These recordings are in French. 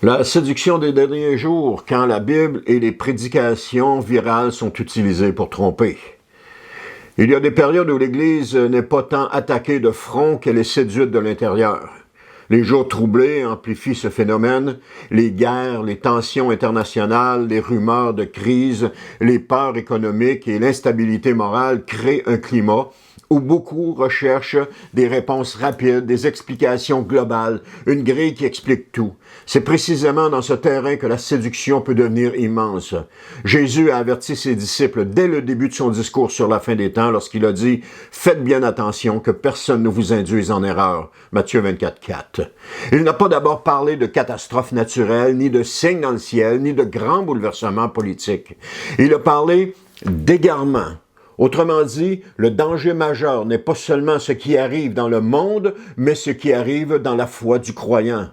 La séduction des derniers jours, quand la Bible et les prédications virales sont utilisées pour tromper. Il y a des périodes où l'Église n'est pas tant attaquée de front qu'elle est séduite de l'intérieur. Les jours troublés amplifient ce phénomène, les guerres, les tensions internationales, les rumeurs de crise, les peurs économiques et l'instabilité morale créent un climat où beaucoup recherchent des réponses rapides, des explications globales, une grille qui explique tout. C'est précisément dans ce terrain que la séduction peut devenir immense. Jésus a averti ses disciples dès le début de son discours sur la fin des temps lorsqu'il a dit « Faites bien attention que personne ne vous induise en erreur ». Matthieu 24, 4. Il n'a pas d'abord parlé de catastrophes naturelles, ni de signes dans le ciel, ni de grands bouleversements politiques. Il a parlé d'égarement. Autrement dit, le danger majeur n'est pas seulement ce qui arrive dans le monde, mais ce qui arrive dans la foi du croyant.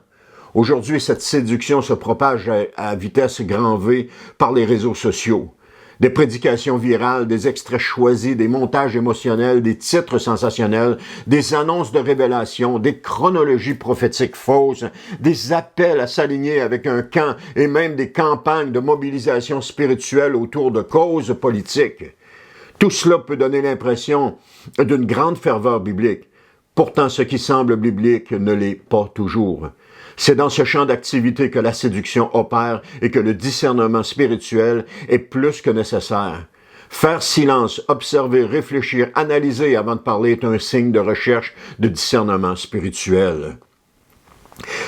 Aujourd'hui, cette séduction se propage à vitesse grand V par les réseaux sociaux. Des prédications virales, des extraits choisis, des montages émotionnels, des titres sensationnels, des annonces de révélation, des chronologies prophétiques fausses, des appels à s'aligner avec un camp et même des campagnes de mobilisation spirituelle autour de causes politiques. Tout cela peut donner l'impression d'une grande ferveur biblique. Pourtant, ce qui semble biblique ne l'est pas toujours. C'est dans ce champ d'activité que la séduction opère et que le discernement spirituel est plus que nécessaire. Faire silence, observer, réfléchir, analyser avant de parler est un signe de recherche de discernement spirituel.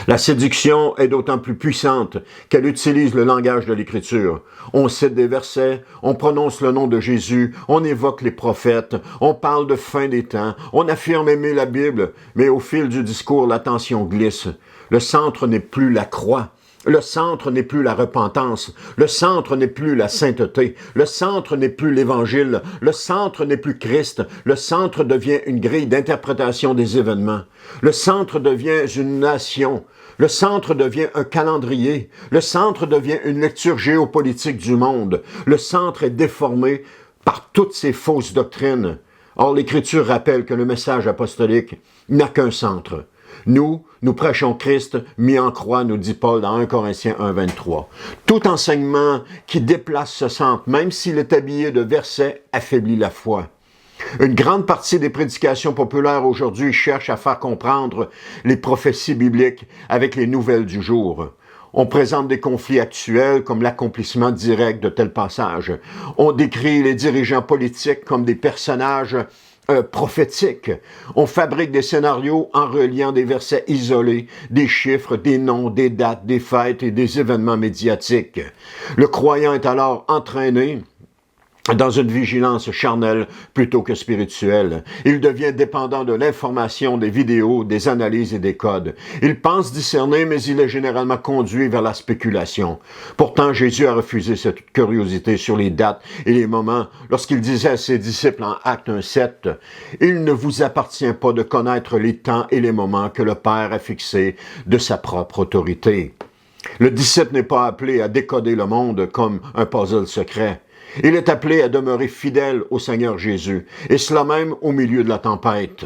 La séduction est d'autant plus puissante qu'elle utilise le langage de l'Écriture. On cite des versets, on prononce le nom de Jésus, on évoque les prophètes, on parle de fin des temps, on affirme aimer la Bible, mais au fil du discours, l'attention glisse. Le centre n'est plus la croix. Le centre n'est plus la repentance, le centre n'est plus la sainteté, le centre n'est plus l'Évangile, le centre n'est plus Christ, le centre devient une grille d'interprétation des événements, le centre devient une nation, le centre devient un calendrier, le centre devient une lecture géopolitique du monde, le centre est déformé par toutes ces fausses doctrines. Or, l'Écriture rappelle que le message apostolique n'a qu'un centre. Nous prêchons Christ mis en croix, nous dit Paul dans 1 Corinthiens 1, 23. Tout enseignement qui déplace ce centre, même s'il est habillé de versets, affaiblit la foi. Une grande partie des prédications populaires aujourd'hui cherchent à faire comprendre les prophéties bibliques avec les nouvelles du jour. On présente des conflits actuels comme l'accomplissement direct de tels passages. On décrit les dirigeants politiques comme des personnages prophétique. On fabrique des scénarios en reliant des versets isolés, des chiffres, des noms, des dates, des fêtes et des événements médiatiques. Le croyant est alors entraîné dans une vigilance charnelle plutôt que spirituelle. Il devient dépendant de l'information, des vidéos, des analyses et des codes. Il pense discerner, mais il est généralement conduit vers la spéculation. Pourtant, Jésus a refusé cette curiosité sur les dates et les moments lorsqu'il disait à ses disciples en Actes 1:7, « Il ne vous appartient pas de connaître les temps et les moments que le Père a fixés de sa propre autorité. » Le disciple n'est pas appelé à décoder le monde comme un puzzle secret. Il est appelé à demeurer fidèle au Seigneur Jésus, et cela même au milieu de la tempête.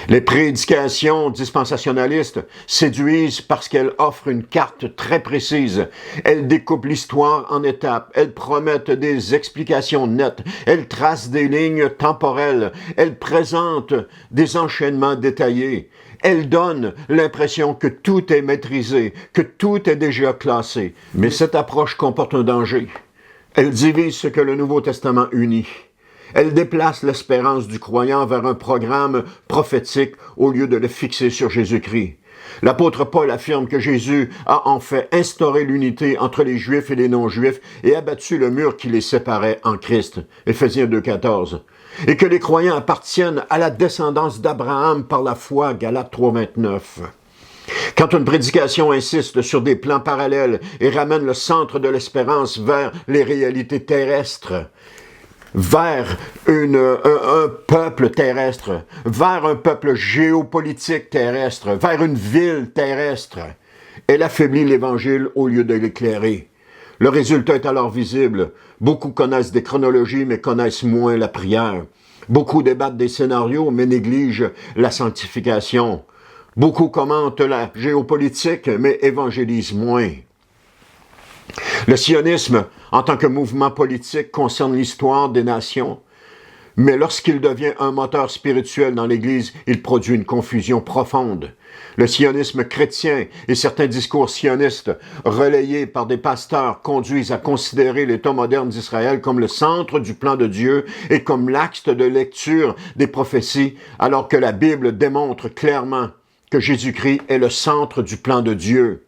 Les prédications dispensationalistes séduisent parce qu'elles offrent une carte très précise. Elles découpent l'histoire en étapes, elles promettent des explications nettes, elles tracent des lignes temporelles, elles présentent des enchaînements détaillés. Elles donnent l'impression que tout est maîtrisé, que tout est déjà classé. Mais cette approche comporte un danger. Elle divise ce que le Nouveau Testament unit. Elle déplace l'espérance du croyant vers un programme prophétique au lieu de le fixer sur Jésus-Christ. L'apôtre Paul affirme que Jésus a en fait instauré l'unité entre les Juifs et les non-Juifs et abattu le mur qui les séparait en Christ. Éphésiens 2,14. Et que les croyants appartiennent à la descendance d'Abraham par la foi. Galates 3,29. Quand une prédication insiste sur des plans parallèles et ramène le centre de l'espérance vers les réalités terrestres, vers un peuple terrestre, vers un peuple géopolitique terrestre, vers une ville terrestre, elle affaiblit l'Évangile au lieu de l'éclairer. Le résultat est alors visible. Beaucoup connaissent des chronologies, mais connaissent moins la prière. Beaucoup débattent des scénarios, mais négligent la sanctification. Beaucoup commentent la géopolitique, mais évangélisent moins. Le sionisme, en tant que mouvement politique, concerne l'histoire des nations, mais lorsqu'il devient un moteur spirituel dans l'Église, il produit une confusion profonde. Le sionisme chrétien et certains discours sionistes relayés par des pasteurs conduisent à considérer l'État moderne d'Israël comme le centre du plan de Dieu et comme l'axe de lecture des prophéties, alors que la Bible démontre clairement que Jésus-Christ est le centre du plan de Dieu.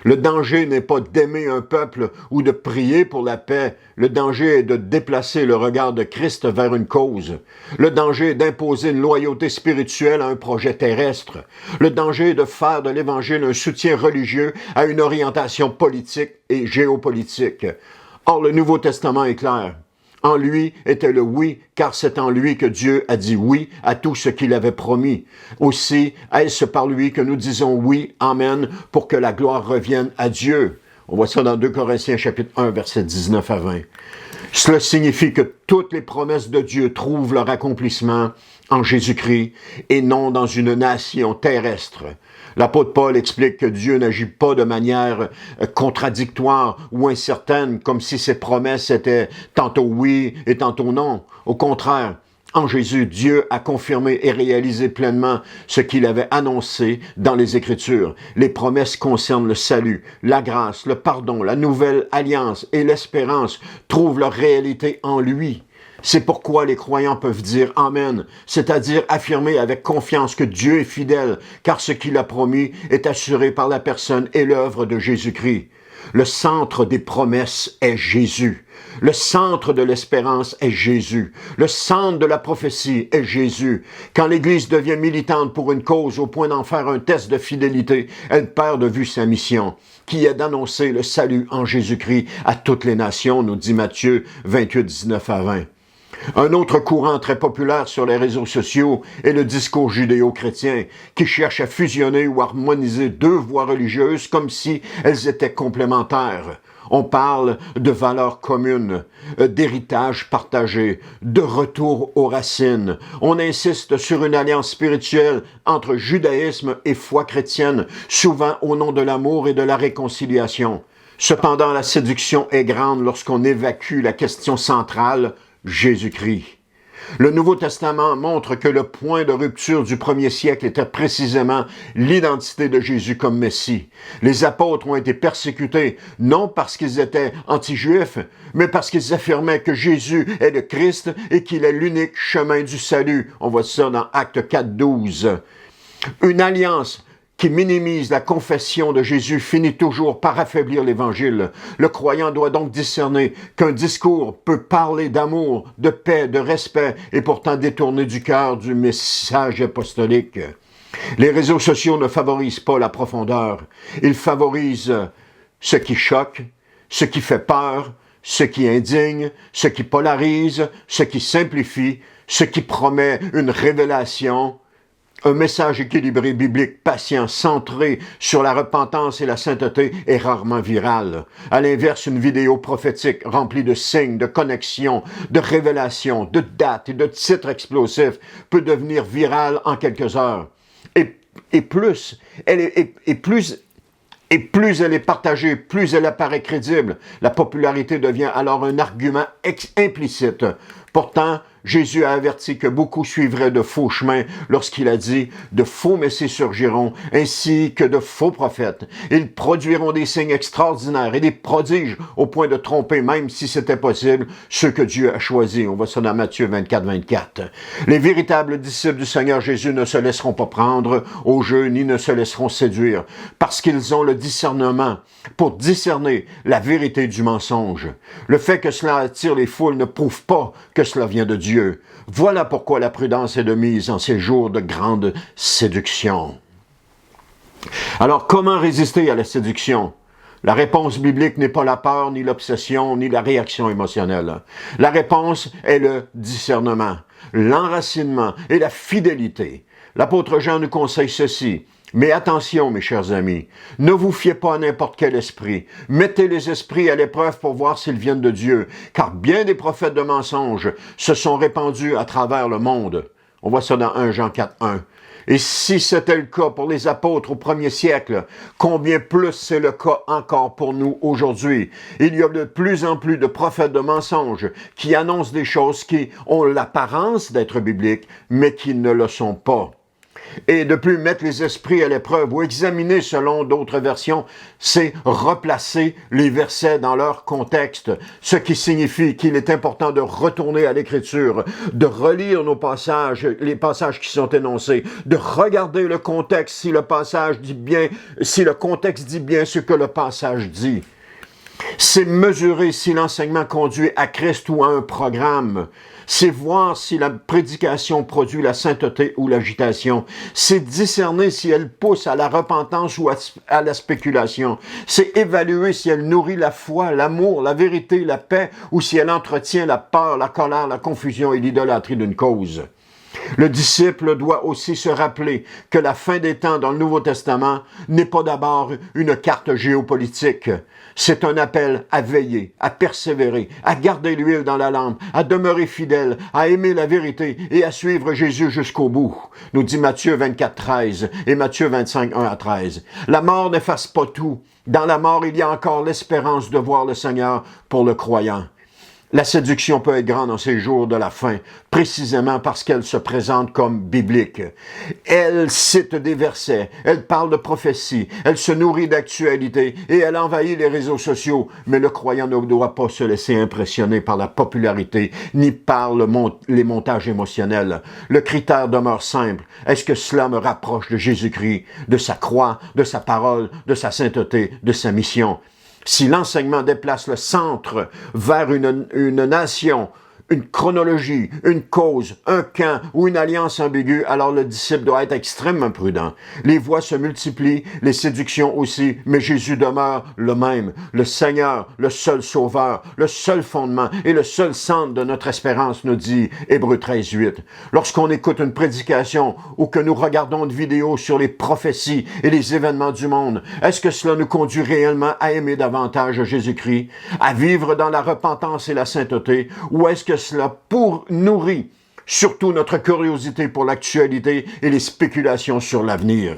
Le danger n'est pas d'aimer un peuple ou de prier pour la paix. Le danger est de déplacer le regard de Christ vers une cause. Le danger est d'imposer une loyauté spirituelle à un projet terrestre. Le danger est de faire de l'Évangile un soutien religieux à une orientation politique et géopolitique. Or, le Nouveau Testament est clair. En lui était le oui, car c'est en lui que Dieu a dit oui à tout ce qu'il avait promis. Aussi, est-ce par lui que nous disons oui, amen, pour que la gloire revienne à Dieu. On voit ça dans 2 Corinthiens chapitre 1, versets 19 à 20. Cela signifie que toutes les promesses de Dieu trouvent leur accomplissement en Jésus-Christ et non dans une nation terrestre. L'apôtre Paul explique que Dieu n'agit pas de manière contradictoire ou incertaine, comme si ses promesses étaient tantôt oui et tantôt non. Au contraire, en Jésus, Dieu a confirmé et réalisé pleinement ce qu'il avait annoncé dans les Écritures. Les promesses concernent le salut, la grâce, le pardon, la nouvelle alliance et l'espérance trouvent leur réalité en lui. C'est pourquoi les croyants peuvent dire Amen, c'est-à-dire affirmer avec confiance que Dieu est fidèle, car ce qu'il a promis est assuré par la personne et l'œuvre de Jésus-Christ. Le centre des promesses est Jésus. Le centre de l'espérance est Jésus. Le centre de la prophétie est Jésus. Quand l'Église devient militante pour une cause au point d'en faire un test de fidélité, elle perd de vue sa mission, qui est d'annoncer le salut en Jésus-Christ à toutes les nations, nous dit Matthieu 28, 19 à 20. Un autre courant très populaire sur les réseaux sociaux est le discours judéo-chrétien, qui cherche à fusionner ou harmoniser deux voies religieuses comme si elles étaient complémentaires. On parle de valeurs communes, d'héritage partagé, de retour aux racines. On insiste sur une alliance spirituelle entre judaïsme et foi chrétienne, souvent au nom de l'amour et de la réconciliation. Cependant, la séduction est grande lorsqu'on évacue la question centrale, Jésus-Christ. Le Nouveau Testament montre que le point de rupture du premier siècle était précisément l'identité de Jésus comme Messie. Les apôtres ont été persécutés, non parce qu'ils étaient anti-juifs, mais parce qu'ils affirmaient que Jésus est le Christ et qu'il est l'unique chemin du salut. On voit ça dans Actes 4, 12. Une alliance qui minimise la confession de Jésus finit toujours par affaiblir l'Évangile. Le croyant doit donc discerner qu'un discours peut parler d'amour, de paix, de respect et pourtant détourner du cœur du message apostolique. Les réseaux sociaux ne favorisent pas la profondeur. Ils favorisent ce qui choque, ce qui fait peur, ce qui indigne, ce qui polarise, ce qui simplifie, ce qui promet une révélation. Un message équilibré, biblique, patient, centré sur la repentance et la sainteté est rarement viral. À l'inverse, une vidéo prophétique remplie de signes, de connexions, de révélations, de dates et de titres explosifs peut devenir virale en quelques heures. Et plus elle est partagée, plus elle apparaît crédible. La popularité devient alors un argument implicite. Pourtant, Jésus a averti que beaucoup suivraient de faux chemins lorsqu'il a dit « De faux messies surgiront, ainsi que de faux prophètes. Ils produiront des signes extraordinaires et des prodiges au point de tromper, même si c'était possible, ceux que Dieu a choisis. » On voit ça dans Matthieu 24, 24. Les véritables disciples du Seigneur Jésus ne se laisseront pas prendre au jeu, ni ne se laisseront séduire, parce qu'ils ont le discernement pour discerner la vérité du mensonge. Le fait que cela attire les foules ne prouve pas que cela vient de Dieu. Voilà pourquoi la prudence est de mise en ces jours de grande séduction. Alors, comment résister à la séduction? La réponse biblique n'est pas la peur, ni l'obsession, ni la réaction émotionnelle. La réponse est le discernement, l'enracinement et la fidélité. L'apôtre Jean nous conseille ceci. Mais attention, mes chers amis, ne vous fiez pas à n'importe quel esprit. Mettez les esprits à l'épreuve pour voir s'ils viennent de Dieu, car bien des prophètes de mensonges se sont répandus à travers le monde. On voit ça dans 1 Jean 4, 1. Et si c'était le cas pour les apôtres au premier siècle, combien plus c'est le cas encore pour nous aujourd'hui? Il y a de plus en plus de prophètes de mensonges qui annoncent des choses qui ont l'apparence d'être bibliques, mais qui ne le sont pas. Et de plus mettre les esprits à l'épreuve ou examiner selon d'autres versions, c'est replacer les versets dans leur contexte, ce qui signifie qu'il est important de retourner à l'Écriture, de relire nos passages, les passages qui sont énoncés, de regarder le contexte si le passage dit bien, si le contexte dit bien ce que le passage dit. C'est mesurer si l'enseignement conduit à Christ ou à un programme. C'est voir si la prédication produit la sainteté ou l'agitation. C'est discerner si elle pousse à la repentance ou à la spéculation. C'est évaluer si elle nourrit la foi, l'amour, la vérité, la paix, ou si elle entretient la peur, la colère, la confusion et l'idolâtrie d'une cause. Le disciple doit aussi se rappeler que la fin des temps dans le Nouveau Testament n'est pas d'abord une carte géopolitique. C'est un appel à veiller, à persévérer, à garder l'huile dans la lampe, à demeurer fidèle, à aimer la vérité et à suivre Jésus jusqu'au bout, nous dit Matthieu 24, 13 et Matthieu 25, 1 à 13. La mort n'efface pas tout. Dans la mort, il y a encore l'espérance de voir le Seigneur pour le croyant. La séduction peut être grande en ces jours de la fin, précisément parce qu'elle se présente comme biblique. Elle cite des versets, elle parle de prophétie, elle se nourrit d'actualité et elle envahit les réseaux sociaux. Mais le croyant ne doit pas se laisser impressionner par la popularité ni par les montages émotionnels. Le critère demeure simple. Est-ce que cela me rapproche de Jésus-Christ, de sa croix, de sa parole, de sa sainteté, de sa mission? Si l'enseignement déplace le centre vers une nation, une chronologie, une cause, un camp ou une alliance ambiguë, alors le disciple doit être extrêmement prudent. Les voix se multiplient, les séductions aussi, mais Jésus demeure le même, le Seigneur, le seul sauveur, le seul fondement et le seul centre de notre espérance, nous dit Hébreux 13, 8. Lorsqu'on écoute une prédication ou que nous regardons une vidéo sur les prophéties et les événements du monde, est-ce que cela nous conduit réellement à aimer davantage Jésus-Christ, à vivre dans la repentance et la sainteté, ou est-ce que cela nourrit surtout notre curiosité pour l'actualité et les spéculations sur l'avenir?